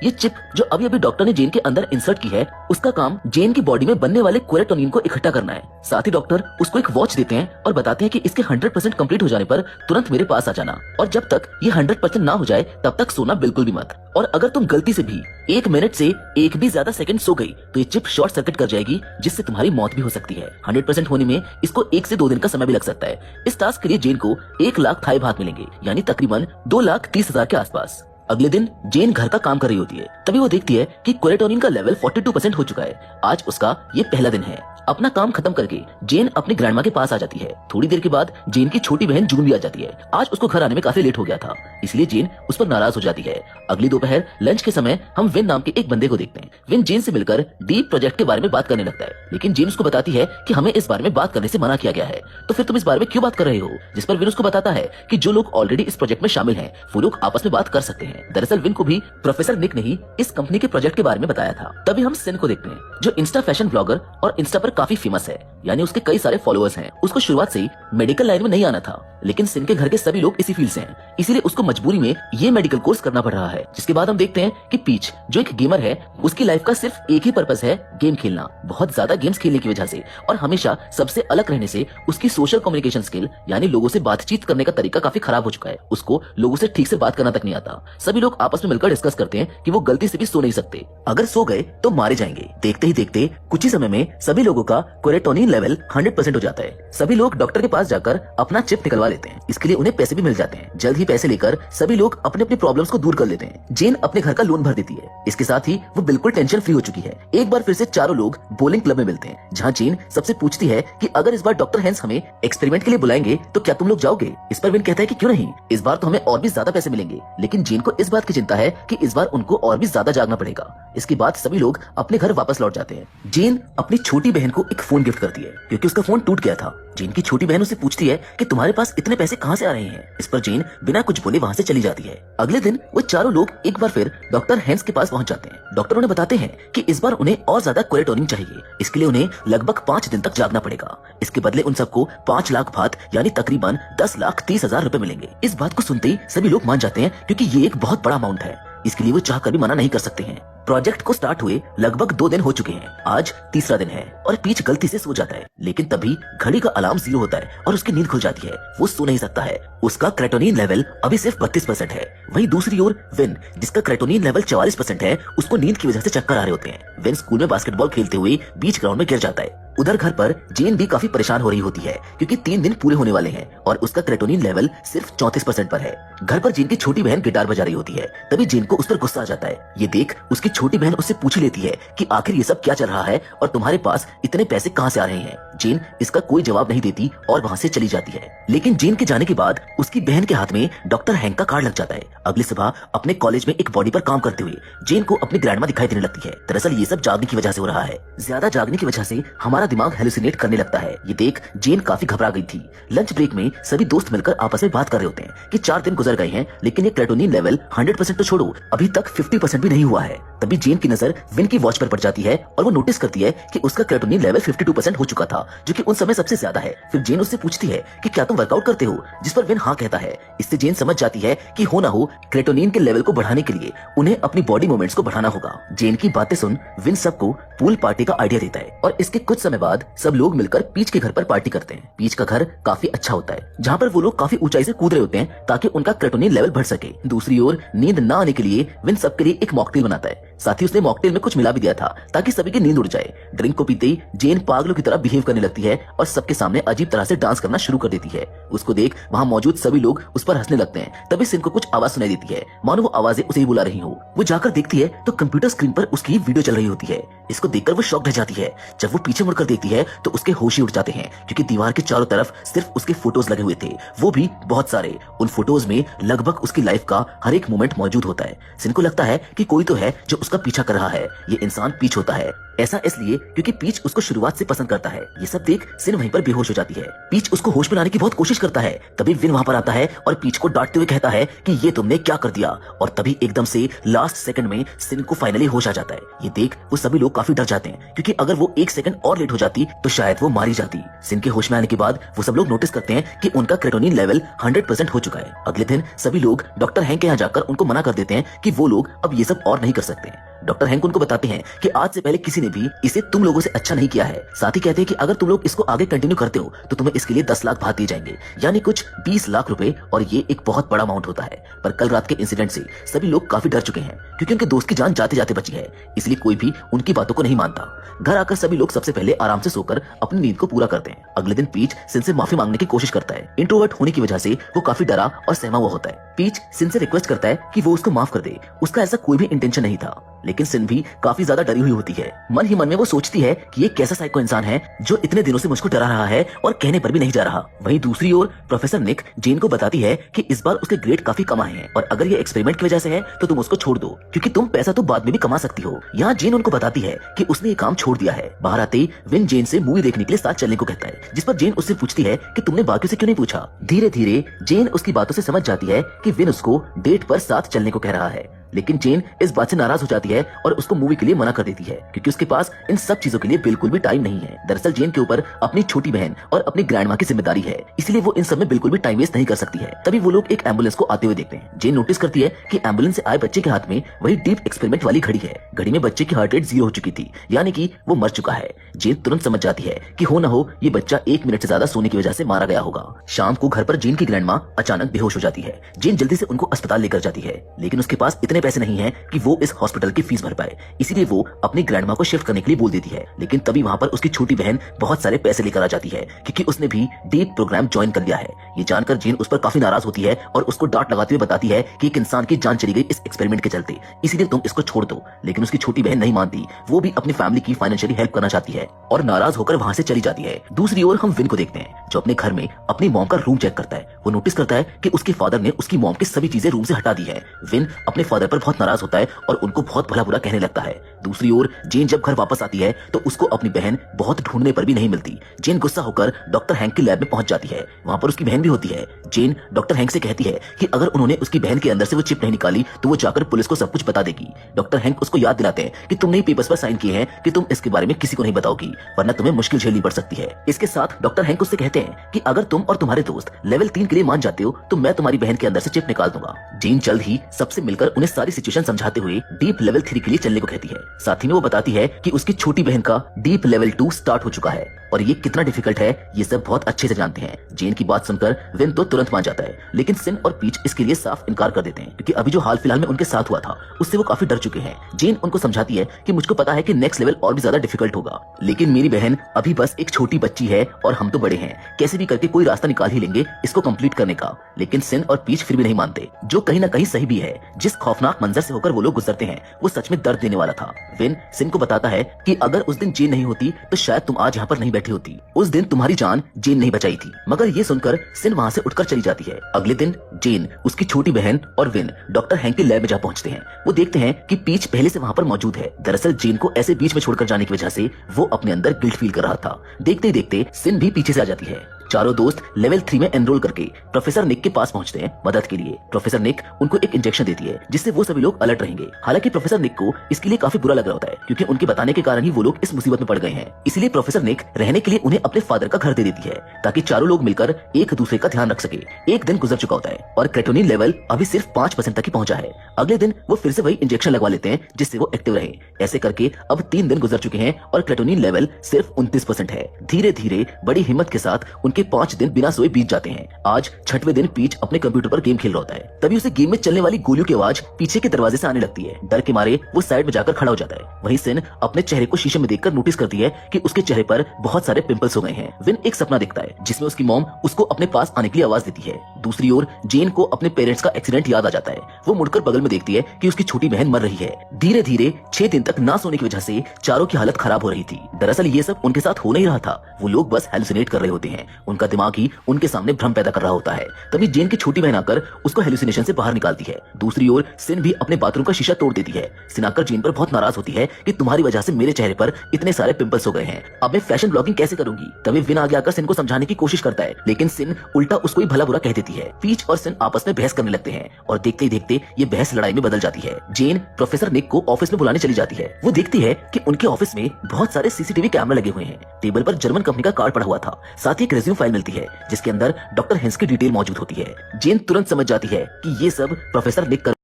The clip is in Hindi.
ये चिप जो अभी अभी डॉक्टर ने जेन के अंदर इंसर्ट की है, उसका काम जेन की बॉडी में बनने वाले क्वेरेटोनिन को इकट्ठा करना है। साथ ही डॉक्टर उसको एक वॉच देते हैं और बताते हैं कि इसके 100% कंप्लीट हो जाने पर तुरंत मेरे पास आ जाना, और जब तक ये 100% ना हो जाए तब तक सोना बिल्कुल भी मत। और अगर तुम गलती से भी 1 मिनट से एक भी ज्यादा सेकंड सो गई तो ये चिप शॉर्ट सर्किट कर जाएगी, जिससे तुम्हारी मौत भी हो सकती है। 100% होने में इसको 1 से 2 दिन का समय भी लग सकता है। इस टास्क के लिए जेन को 1 लाख थाई बात मिलेंगे, यानी तकरीबन 2,30,000 के आसपास। अगले दिन जेन घर का काम कर रही होती है, तभी वो देखती है कि क्वेरेटोनिन का लेवल 42% हो चुका है। आज उसका ये पहला दिन है। अपना काम खत्म करके जेन अपनी ग्रैंडमा के पास आ जाती है। थोड़ी देर के बाद जेन की छोटी बहन जून भी आ जाती है। आज उसको घर आने में काफी लेट हो गया था, इसलिए जेन उस पर नाराज हो जाती है। अगली दोपहर लंच के समय हम विन नाम के एक बंदे को देखते हैं। विन जेन से मिलकर डीप प्रोजेक्ट के बारे में बात करने लगता है, लेकिन जेन उसको बताती है कि हमें इस बारे में बात करने से मना किया गया है, तो फिर तुम इस बारे में क्यों बात कर रहे हो। जिस पर विन उसको बताता है कि जो लोग ऑलरेडी इस प्रोजेक्ट में शामिल हैं वो लोग आपस में बात कर सकते हैं। दरअसल विन को भी प्रोफेसर निक ने ही इस कंपनी के प्रोजेक्ट के बारे में बताया था। तभी हम सिन को देखते हैं, जो इंस्टा फैशन ब्लॉगर और इंस्टा पर काफी फेमस है, यानी उसके कई सारे फॉलोअर्स हैं। उसको शुरुआत से ही मेडिकल लाइन में नहीं आना था, लेकिन सिन के घर के सभी लोग इसी फील्ड से हैं, इसीलिए उसको मजबूरी में ये मेडिकल कोर्स करना पड़ रहा है। जिसके बाद हम देखते हैं कि पीच जो एक गेमर है, उसकी लाइफ का सिर्फ एक ही पर्पस है, गेम खेलना। बहुत ज्यादा गेम्स खेलने की वजह से और हमेशा सबसे अलग रहने से उसकी सोशल कम्युनिकेशन स्किल, यानी लोगों से बातचीत करने का तरीका काफी खराब हो चुका है। उसको लोगों से ठीक से बात करना तक नहीं आता। सभी लोग आपस में मिलकर डिस्कस करते हैं कि वो गलती से भी सो नहीं सकते, अगर सो गए तो मारे जाएंगे। देखते ही देखते कुछ ही समय में सभी लोगों का क्वेरेटोनिन लेवल 100% हो जाता है। सभी लोग डॉक्टर के पास जाकर अपना चिप निकलवा लेते हैं। इसके लिए उन्हें पैसे भी मिल जाते हैं। जल्द ही पैसे लेकर सभी लोग अपने अपने प्रॉब्लम्स को दूर कर लेते हैं। जेन अपने घर का लोन भर देती है। इसके साथ ही वो बिल्कुल टेंशन फ्री हो चुकी है। एक बार फिर से चारों लोग बोलिंग क्लब में मिलते हैं, जहाँ जेन सबसे पूछती है कि अगर इस बार डॉक्टर हैंस हमें एक्सपेरिमेंट के लिए बुलाएंगे तो क्या तुम लोग जाओगे। इस पर विन कहता है कि क्यों नहीं, इस बार तो हमें और भी ज्यादा पैसे मिलेंगे। लेकिन जेन को इस बात की चिंता है कि इस बार उनको और भी ज्यादा जागना पड़ेगा। इसके बाद सभी लोग अपने घर वापस लौट जाते हैं। जेन अपनी छोटी बहन को एक फोन गिफ्ट करती है, क्योंकि उसका फोन टूट गया था। जेन की छोटी बहन उससे पूछती है कि तुम्हारे पास इतने पैसे कहाँ से आ रहे हैं। इस पर जेन बिना कुछ बोले वहाँ से चली जाती है। अगले दिन वो चारों लोग एक बार फिर डॉक्टर हैंस के पास पहुँच जाते हैं। डॉक्टर उन्हें बताते हैं कि इस बार उन्हें और ज्यादा क्वेरेटोनिन चाहिए। इसके लिए उन्हें लगभग 5 दिन तक जागना पड़ेगा। इसके बदले उन सबको 5 लाख बात यानी तकरीबन 10,30,000 रुपए मिलेंगे। इस बात को सुनते ही सभी लोग मान जाते हैं, क्योंकि ये एक बहुत बड़ा अमाउंट है। इसके लिए वो चाह कर भी मना नहीं कर सकते हैं। प्रोजेक्ट को स्टार्ट हुए लगभग 2 दिन हो चुके हैं। आज तीसरा दिन है और पीच गलती से सो जाता है, लेकिन तभी घड़ी का अलार्म 0 होता है और उसकी नींद खुल जाती है। वो सो नहीं सकता है। उसका क्रेटोनिन लेवल अभी सिर्फ 32% है। वहीं दूसरी ओर विन, जिसका क्रेटोनिन लेवल 44% है, उसको नींद की वजह से चक्कर आ रहे होते हैं। विन स्कूल में बास्केटबॉल खेलते हुए बीच ग्राउंड में गिर जाता है। उधर घर पर जेन भी काफी परेशान हो रही होती है, क्योंकि 3 दिन पूरे होने वाले हैं और उसका क्रेटोनिन लेवल सिर्फ 34% पर है। घर पर जेन की छोटी बहन गिटार बजा रही होती है, तभी जेन को उस पर गुस्सा आ जाता है। ये देख उसकी छोटी बहन उससे पूछ लेती है कि आखिर ये सब क्या चल रहा है और तुम्हारे पास इतने पैसे कहाँ से आ रहे हैं। जेन इसका कोई जवाब नहीं देती और वहाँ से चली जाती है। लेकिन जेन के जाने के बाद उसकी बहन के हाथ में डॉक्टर हैंक का कार्ड लग जाता है। अगली सुबह अपने कॉलेज में एक बॉडी पर काम करते हुए जेन को अपनी ग्रैंडमा दिखाई देने लगती है। दरअसल ये सब जागने की वजह से हो रहा है। ज्यादा जागने की वजह से हमारा दिमाग हेलुसिनेट करने लगता है। ये देख जेन काफी घबरा गई थी। लंच ब्रेक में सभी दोस्त मिलकर आपस में बात कर रहे होते हैं कि 4 दिन गुजर गए हैं, लेकिन ये क्रेटोनिन लेवल 100% तो छोड़ो, अभी तक 50% भी नहीं हुआ है। तभी जेन की नजर विन की वॉच पर पड़ जाती है और वो नोटिस करती है कि उसका क्रेटोनिन लेवल 52% हो चुका था, जो कि उन समय सबसे ज्यादा है। फिर जेन उससे पूछती है कि क्या तुम वर्कआउट करते हो, जिस पर विन हाँ कहता है। इससे जेन समझ जाती है कि हो ना हो क्रेटोनिन के लेवल को बढ़ाने के लिए उन्हें अपनी बॉडी मूवमेंट्स को बढ़ाना होगा। जेन की बातें सुन विन सबको पूल पार्टी का आइडिया देता है और इसके कुछ समय बाद सब लोग मिलकर पीच के घर पर पार्टी करते हैं। पीच का घर काफी अच्छा होता है, जहाँ पर वो लोग काफी ऊंचाई से कूद रहे होते हैं ताकि उनका क्रेटोनिन लेवल बढ़ सके। दूसरी ओर नींद ना आने के लिए विन सबके लिए एक मॉकटेल बनाता है। साथ ही उसने मॉकटेल में कुछ मिला भी दिया था ताकि सभी की नींद उड़ जाए। ड्रिंक को पीते ही जेन पागलों की तरह बिहेव करने लगती है और सबके सामने अजीब तरह से डांस करना शुरू कर देती है। उसको देख वहाँ मौजूद सभी लोग उस पर हंसने लगते हैं। तभी सिन को कुछ आवाज सुनाई देती है, मानो वो आवाजें उसे ही बुला रही हो। वो जाकर देखती है तो कंप्यूटर स्क्रीन पर उसकी वीडियो चल रही होती है। इसको देखकर वो शॉक रह जाती है। जब वो पीछे मुड़कर देखती है तो उसके होश ही उड़ जाते हैं, क्योंकि दीवार के चारों तरफ सिर्फ उसके फोटोज लगे हुए थे, वो भी बहुत सारे। उन फोटोज में लगभग उसकी लाइफ का हर एक मोमेंट मौजूद होता है। सिन को लगता है कि कोई तो है जो उसका पीछा कर रहा है। ये इंसान पीछ होता है। ऐसा इसलिए क्योंकि पीच उसको शुरुआत से पसंद करता है। ये सब देख सिन वहीं पर बेहोश हो जाती है। पीच उसको होश में लाने की बहुत कोशिश करता है। तभी विन वहाँ पर आता है और पीच को डांटते हुए कहता है कि ये तुमने क्या कर दिया। और तभी एकदम से लास्ट सेकंड में सिन को फाइनली होश आ जाता है। ये देख वो सभी लोग काफी डर जाते हैं क्योंकि अगर वो एक सेकंड और लेट हो जाती तो शायद वो मारी जाती। सिन के होश में आने के बाद वो सब लोग नोटिस करते हैं कि उनका क्रेटोनिन लेवल 100% हो चुका है। अगले दिन सभी लोग डॉक्टर हैंक के यहाँ जाकर उनको मना कर देते हैं कि वो लोग अब ये सब और नहीं कर सकते। डॉक्टर हैंक उनको बताते हैं कि आज से पहले किसी ने भी इसे तुम लोगों से अच्छा नहीं किया है। साथ ही कहते हैं कि अगर तुम लोग इसको आगे कंटिन्यू करते हो तो तुम्हें इसके लिए 10 लाख भाग दिए जाएंगे, यानी कुछ 20 लाख रुपए, और ये एक बहुत बड़ा अमाउंट होता है। पर कल रात के इंसिडेंट से सभी लोग काफी डर चुके हैं क्योंकि उनके दोस्त की जान जाते जाते बची है, इसलिए कोई भी उनकी बातों को नहीं मानता। घर आकर सभी लोग सबसे पहले आराम से सोकर अपनी नींद को पूरा करते हैं। अगले दिन पीच सिन से माफी मांगने की कोशिश करता है। इंट्रोवर्ट होने की वजह से वो काफी डरा और सहमा हुआ होता है। पीच सिन से रिक्वेस्ट करता है कि वो उसको माफ कर दे। उसका ऐसा कोई भी इंटेंशन नहीं था, लेकिन सिन भी काफी ज्यादा डरी हुई होती है। मन ही मन में वो सोचती है कि ये कैसा साइको इंसान है जो इतने दिनों से मुझको डरा रहा है और कहने पर भी नहीं जा रहा। वहीं दूसरी ओर प्रोफेसर निक जेन को बताती है कि इस बार उसके ग्रेड काफी कम आए हैं और अगर ये एक्सपेरिमेंट की वजह से है तो तुम उसको छोड़ दो क्योंकि तुम पैसा तो बाद में भी कमा सकती हो। यहाँ जेन उनको बताती है कि उसने ये काम छोड़ दिया है। बाहर आते ही विन जेन से मूवी देखने के लिए साथ चलने को कहता है, जिस पर जेन उससे पूछती है कि तुमने बाकियों से क्यों नहीं पूछा। धीरे धीरे जेन उसकी बातों से समझ जाती है कि विन उसको डेट पर साथ चलने को कह रहा है, लेकिन जेन इस बात से नाराज हो जाती है और उसको मूवी के लिए मना कर देती है क्योंकि उसके पास इन सब चीजों के लिए बिल्कुल भी टाइम नहीं है। दरअसल जेन के ऊपर अपनी छोटी बहन और अपनी ग्रैंड माँ की जिम्मेदारी है, इसलिए वो इन सब में बिल्कुल भी टाइम वेस्ट नहीं कर सकती है। तभी वो लोग एक एम्बुलेंस को आते हुए देखते हैं। जेन नोटिस करती है कि एम्बुलेंस से आए बच्चे के हाथ में वही डीप एक्सपेरिमेंट वाली घड़ी है। घड़ी में बच्चे की हार्ट रेट 0 हो चुकी थी, यानी कि वो मर चुका है। जेन तुरंत समझ जाती है कि हो न हो ये बच्चा 1 मिनट से ज्यादा सोने की वजह से मारा गया होगा। शाम को घर पर जेन की ग्रैंड माँ अचानक बेहोश हो जाती है। जेन जल्दी से उनको अस्पताल लेकर जाती है, लेकिन उसके पास इतने पैसे नहीं है कि वो इस हॉस्पिटल की फीस भर पाए, इसीलिए वो अपनी ग्रैंडमा को शिफ्ट करने के लिए बोल देती है। लेकिन तभी वहाँ पर उसकी छोटी बहन बहुत सारे पैसे लेकर आ जाती है क्योंकि उसने भी डीप प्रोग्राम ज्वाइन कर लिया है। ये जानकर जेन उस पर काफी नाराज होती है और उसको डांट लगाते हुए बताती है कि एक इंसान की जान चली गई इस एक्सपेरिमेंट के चलते, इसीलिए तुम इसको छोड़ दो। लेकिन उसकी छोटी बहन नहीं मानती, वो भी अपनी फैमिली की फाइनेंशियली हेल्प करना चाहती है और नाराज होकर वहाँ से चली जाती है। दूसरी ओर हम विन को देखते हैं जो अपने घर में अपनी मॉम का रूम चेक करता है। वो नोटिस करता है कि उसके फादर ने उसकी मॉम की सभी चीजें रूम से हटा दी है। विन अपने फादर पर बहुत नाराज होता है और उनको बहुत भला बुरा कहने लगता है। दूसरी ओर जेन जब घर वापस आती है तो उसको अपनी बहन बहुत ढूंढने पर भी नहीं मिलती। जेन गुस्सा होकर डॉक्टर हैंक की लैब में पहुंच जाती है। वहां पर उसकी बहन भी होती है। जेन डॉक्टर हैंक से कहती है कि अगर उन्होंने उसकी बहन के अंदर से वो चिप नहीं निकाली तो वो जाकर पुलिस को सब कुछ बता देगी। डॉक्टर हैंक उसको याद दिलाते हैं कि तुमने पेपर्स पर साइन किए हैं कि तुम इसके बारे में किसी को नहीं बताओगी, वरना तुम्हें मुश्किल झेलनी पड़ सकती है। इसके साथ डॉक्टर हैंक उससे कहते हैं कि अगर तुम और तुम्हारे दोस्त लेवल 3 के लिए मान जाते हो तो मैं तुम्हारी बहन के अंदर से चिप निकाल दूंगा। जेन जल्द ही सबसे मिलकर उन्हें सारी सिचुएशन समझाते हुए डीप लेवल 3 के लिए चलने को कहती है। साथ ही में वो बताती है कि उसकी छोटी बहन का डीप लेवल 2 स्टार्ट हो चुका है और ये कितना डिफिकल्ट है ये सब बहुत अच्छे से जानते हैं। जेन की बात सुनकर विन तो तुरंत मान जाता है, लेकिन सिन और पीच इसके लिए साफ इनकार कर देते हैं क्योंकि अभी जो हाल फिलहाल में उनके साथ हुआ था उससे वो काफी डर चुके हैं। जेन उनको समझाती है कि मुझको पता है कि नेक्स्ट लेवल और भी ज्यादा डिफिकल्ट होगा, लेकिन मेरी बहन अभी बस एक छोटी बच्ची है और हम तो बड़े हैं, कैसे भी करके कोई रास्ता निकाल ही लेंगे इसको कंप्लीट करने का। लेकिन सिन और पीच फिर भी नहीं मानते, जो कहीं ना कहीं सही भी है। जिस खौफनाक मंजर से होकर वो लोग गुजरते हैं वो सच में दर्द देने वाला था। विन सिन को बताता है कि अगर उस दिन जेन नहीं होती तो शायद तुम आज यहाँ पर नहीं बैठी होती। उस दिन तुम्हारी जान जेन नहीं बचाई थी। मगर ये सुनकर सिन वहाँ से उठकर चली जाती है। अगले दिन जेन, उसकी छोटी बहन और विन डॉक्टर हैंक की लैब में जा पहुंचते हैं। वो देखते हैं कि पीच पहले से वहाँ पर मौजूद है। दरअसल जेन को ऐसे बीच में छोड़कर जाने की वजह से वो अपने अंदर गिल्ट फील कर रहा था। देखते ही देखते सिन भी पीछे से आ जाती है। चारों दोस्त लेवल 3 में एनरोल करके प्रोफेसर निक के पास पहुंचते हैं मदद के लिए। प्रोफेसर निक उनको एक इंजेक्शन देती है जिससे वो सभी लोग अलर्ट रहेंगे। हालांकि प्रोफेसर निक को इसके लिए काफी बुरा लग रहा होता है क्योंकि उनके बताने के कारण ही वो लोग इस मुसीबत में पड़ गए हैं। इसलिए प्रोफेसर निक रहने के लिए उन्हें अपने फादर का घर दे देती है ताकि चारों लोग मिलकर एक दूसरे का ध्यान रख सके। एक दिन गुजर चुका होता है और क्रेटोनिन लेवल अभी सिर्फ 5% तक ही पहुंचा है। अगले दिन वो फिर से वही इंजेक्शन लगवा लेते हैं जिससे वो एक्टिव रहे। ऐसे करके अब 3 दिन गुजर चुके हैं और क्रेटोनिन लेवल सिर्फ 29% है। धीरे धीरे बड़ी हिम्मत के साथ उनके 5 दिन बिना सोए बीत जाते हैं। आज 6वें दिन पीच अपने कंप्यूटर पर गेम खेल रहा होता है। तभी उसे गेम में चलने वाली गोलियों की आवाज पीछे के दरवाजे से आने लगती है। डर के मारे वो साइड में जाकर खड़ा हो जाता है। वहीं सिन अपने चेहरे को शीशे में देखकर नोटिस करती है कि उसके चेहरे पर बहुत सारे पिंपल्स हो गए हैं। विन एक सपना देखता है जिसमें उसकी मॉम उसको अपने पास आने के लिए आवाज देती है। दूसरी ओर जेन को अपने पेरेंट्स का एक्सीडेंट याद आ जाता है। वो मुड़कर बगल में देखती है कि उसकी छोटी बहन मर रही है। धीरे धीरे 6 दिन तक ना सोने की वजह से चारों की हालत खराब हो रही थी। दरअसल ये सब उनके साथ हो नहीं रहा था, वो लोग बस हेलुसिनेट कर रहे होते हैं उनका दिमाग ही उनके सामने भ्रम पैदा कर रहा होता है। तभी जेन की छोटी बहन आकर उसको हेलुसिनेशन से बाहर निकालती है। दूसरी ओर सिन भी अपने बाथरूम का शीशा तोड़ देती है। सिन आकर जेन पर बहुत नाराज होती है कि तुम्हारी वजह से मेरे चेहरे पर इतने सारे पिंपल्स हो गए हैं, अब मैं फैशन ब्लॉगिंग कैसे करूंगी। तभी विन आगे आकर सिन को समझाने की कोशिश करता है, लेकिन सिन उल्टा उसको ही भला बुरा कह देती है। पीच और सिन आपस में बहस करने लगते हैं और देखते ही देखते ये बहस लड़ाई में बदल जाती है। जेन प्रोफेसर निक को ऑफिस में बुलाने चली जाती है। वो देखती है कि उनके ऑफिस में बहुत सारे सीसीटीवी कैमरा लगे हुए हैं। टेबल पर जर्मन कंपनी का कार्ड पड़ा हुआ था। साथ ही एक रिज्यूम फाइल मिलती है जिसके अंदर डॉक्टर हेंस की डिटेल मौजूद होती है। जेन तुरंत समझ जाती है कि ये सब प्रोफेसर निक